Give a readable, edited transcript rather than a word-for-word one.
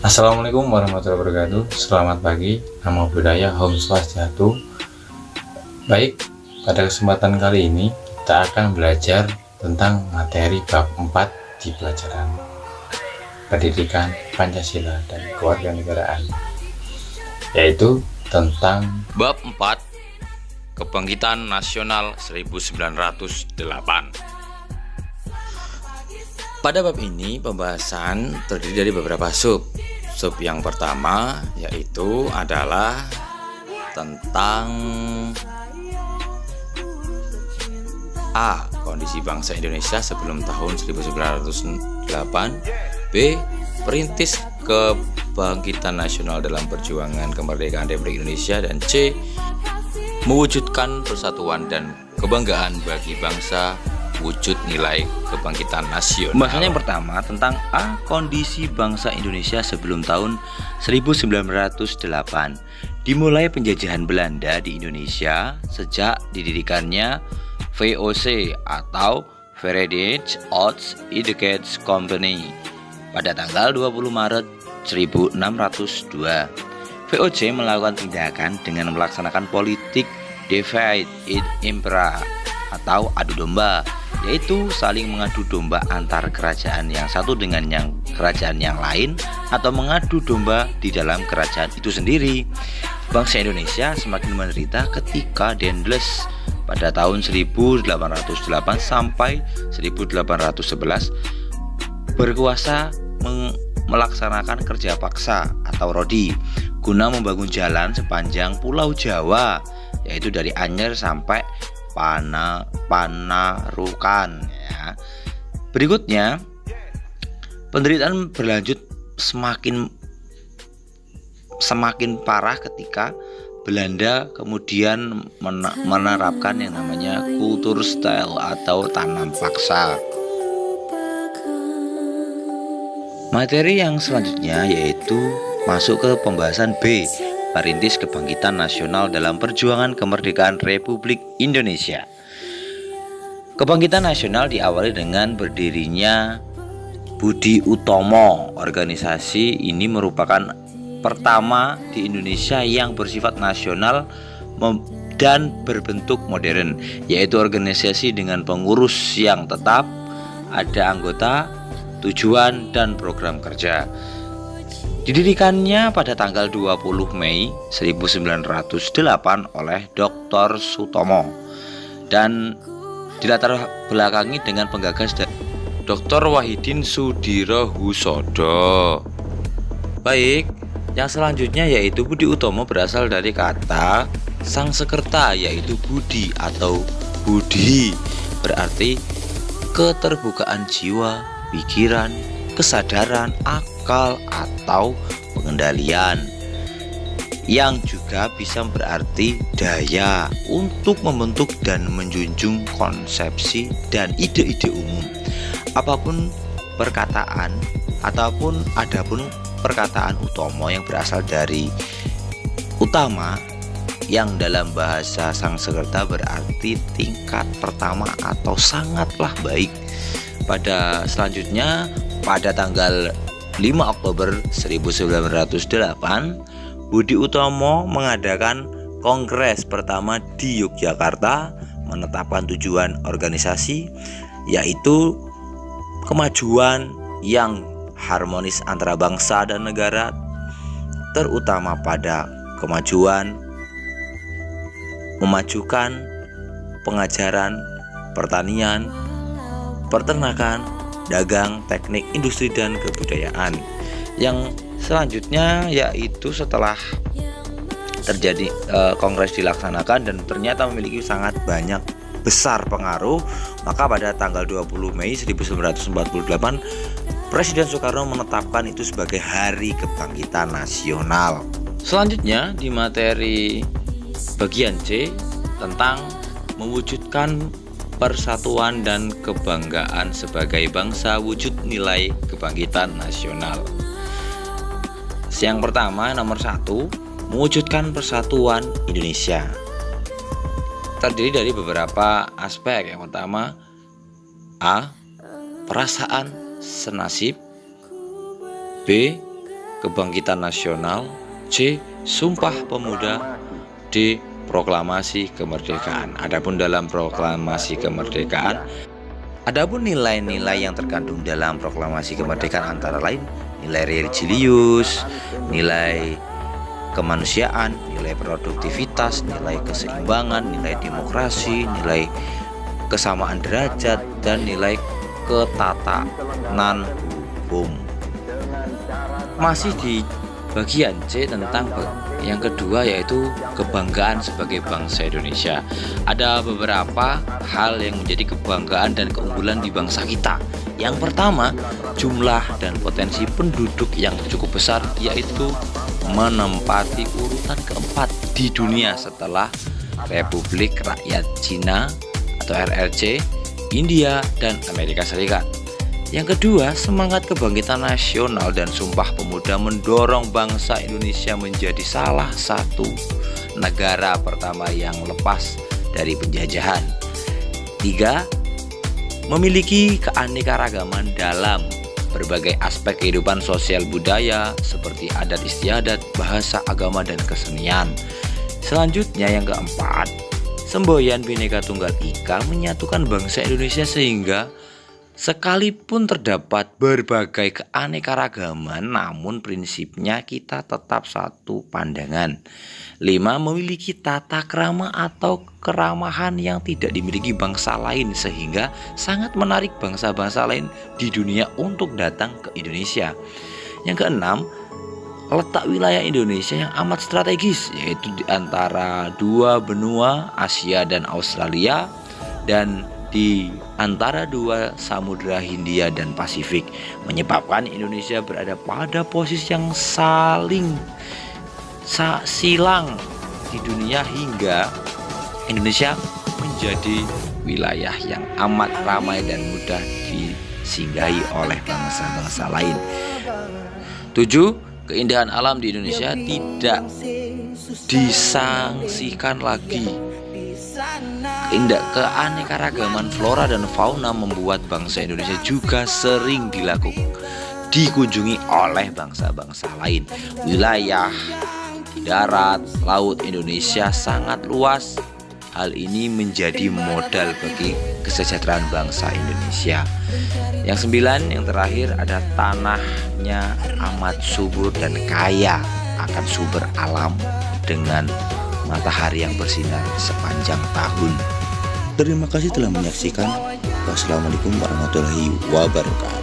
Assalamualaikum warahmatullahi wabarakatuh. Selamat pagi, namo buddhaya, Om Swastiastu. Baik, pada kesempatan kali ini kita akan belajar tentang materi bab 4 di pelajaran Pendidikan Pancasila dan Kewarganegaraan, yaitu tentang Bab 4 Kebangkitan Nasional 1908. Pada bab ini pembahasan terdiri dari beberapa sub. Sub yang pertama yaitu adalah tentang A. Kondisi bangsa Indonesia sebelum tahun 1908. B. Perintis kebangkitan nasional dalam perjuangan kemerdekaan Republik Indonesia. Dan C. Mewujudkan persatuan dan kebanggaan bagi bangsa, wujud nilai kebangkitan nasional. Pembahasan yang pertama tentang A. Kondisi bangsa Indonesia sebelum tahun 1908. Dimulai penjajahan Belanda di Indonesia sejak didirikannya VOC atau Verenigde Oost-Indië Company pada tanggal 20 Maret 1602. VOC melakukan tindakan dengan melaksanakan politik divide et impera atau adu domba, yaitu saling mengadu domba antar kerajaan yang satu dengan kerajaan yang lain atau mengadu domba di dalam kerajaan itu sendiri. Bangsa Indonesia semakin menderita ketika Daendels pada tahun 1808 sampai 1811 berkuasa melaksanakan kerja paksa atau rodi guna membangun jalan sepanjang Pulau Jawa, yaitu dari Anyer sampai Panarukan ya. Berikutnya, penderitaan berlanjut semakin parah ketika Belanda kemudian menerapkan yang namanya kultur style atau tanam paksa. Materi yang selanjutnya yaitu masuk ke pembahasan B. Perintis Kebangkitan Nasional dalam Perjuangan Kemerdekaan Republik Indonesia. Kebangkitan nasional diawali dengan berdirinya Budi Utomo. Organisasi ini merupakan pertama di Indonesia yang bersifat nasional dan berbentuk modern, yaitu organisasi dengan pengurus yang tetap, ada anggota, tujuan, dan program kerja. Didirikannya pada tanggal 20 Mei 1908 oleh Dr. Sutomo dan dilatar belakangi dengan penggagas Dr. Wahidin Sudirohusodo. Baik, yang selanjutnya yaitu Budi Utomo berasal dari kata Sangsekerta, yaitu budi atau budi, berarti keterbukaan jiwa, pikiran, kesadaran, akal, atau pengendalian, yang juga bisa berarti daya untuk membentuk dan menjunjung konsepsi dan ide-ide umum. Apapun perkataan ataupun adapun perkataan Utomo yang berasal dari utama, yang dalam bahasa Sangsekerta berarti tingkat pertama atau sangatlah baik. Pada selanjutnya, pada tanggal 5 Oktober 1908, Budi Utomo mengadakan kongres pertama di Yogyakarta, menetapkan tujuan organisasi yaitu kemajuan yang harmonis antara bangsa dan negara, terutama pada kemajuan memajukan pengajaran, pertanian, peternakan, dagang, teknik, industri, dan kebudayaan. Yang selanjutnya yaitu setelah terjadi kongres dilaksanakan dan ternyata memiliki sangat banyak besar pengaruh, maka pada tanggal 20 Mei 1948 Presiden Soekarno menetapkan itu sebagai Hari Kebangkitan Nasional. Selanjutnya di materi bagian C tentang mewujudkan persatuan dan kebanggaan sebagai bangsa, wujud nilai kebangkitan nasional. Yang pertama, nomor 1, mewujudkan persatuan Indonesia. Terdiri dari beberapa aspek. Yang pertama, A. Perasaan senasib. B. Kebangkitan Nasional. C. Sumpah Pemuda. D. Proklamasi Kemerdekaan. Adapun dalam proklamasi kemerdekaan, adapun nilai-nilai yang terkandung dalam proklamasi kemerdekaan antara lain nilai religius, nilai kemanusiaan, nilai produktivitas, nilai keseimbangan, nilai demokrasi, nilai kesamaan derajat, dan nilai ketatanan hukum. Masih di bagian C tentang yang kedua, yaitu kebanggaan sebagai bangsa Indonesia. Ada beberapa hal yang menjadi kebanggaan dan keunggulan di bangsa kita. Yang pertama, jumlah dan potensi penduduk yang cukup besar, yaitu menempati urutan keempat di dunia setelah Republik Rakyat Cina atau RRC, India, dan Amerika Serikat. Yang kedua, semangat kebangkitan nasional dan Sumpah Pemuda mendorong bangsa Indonesia menjadi salah satu negara pertama yang lepas dari penjajahan. Tiga, memiliki keanekaragaman dalam berbagai aspek kehidupan sosial budaya seperti adat istiadat, bahasa, agama, dan kesenian. Selanjutnya yang keempat, semboyan Bhinneka Tunggal Ika menyatukan bangsa Indonesia sehingga sekalipun terdapat berbagai keanekaragaman, namun prinsipnya kita tetap satu pandangan. 5. Memiliki tata krama atau keramahan yang tidak dimiliki bangsa lain sehingga sangat menarik bangsa-bangsa lain di dunia untuk datang ke Indonesia. Yang keenam, letak wilayah Indonesia yang amat strategis, yaitu di antara dua benua Asia dan Australia dan di antara dua samudera Hindia dan Pasifik, menyebabkan Indonesia berada pada posisi yang saling silang di dunia hingga Indonesia menjadi wilayah yang amat ramai dan mudah disinggahi oleh bangsa-bangsa lain. 7. Keindahan alam di Indonesia tidak disangsikan lagi. Keanekaragaman flora dan fauna membuat bangsa Indonesia juga sering dikunjungi oleh bangsa-bangsa lain. Wilayah darat, laut Indonesia sangat luas. Hal ini menjadi modal bagi kesejahteraan bangsa Indonesia. Yang 9, yang terakhir, ada tanahnya amat subur dan kaya akan sumber alam dengan matahari yang bersinar sepanjang tahun. Terima kasih telah menyaksikan. Wassalamualaikum warahmatullahi wabarakatuh.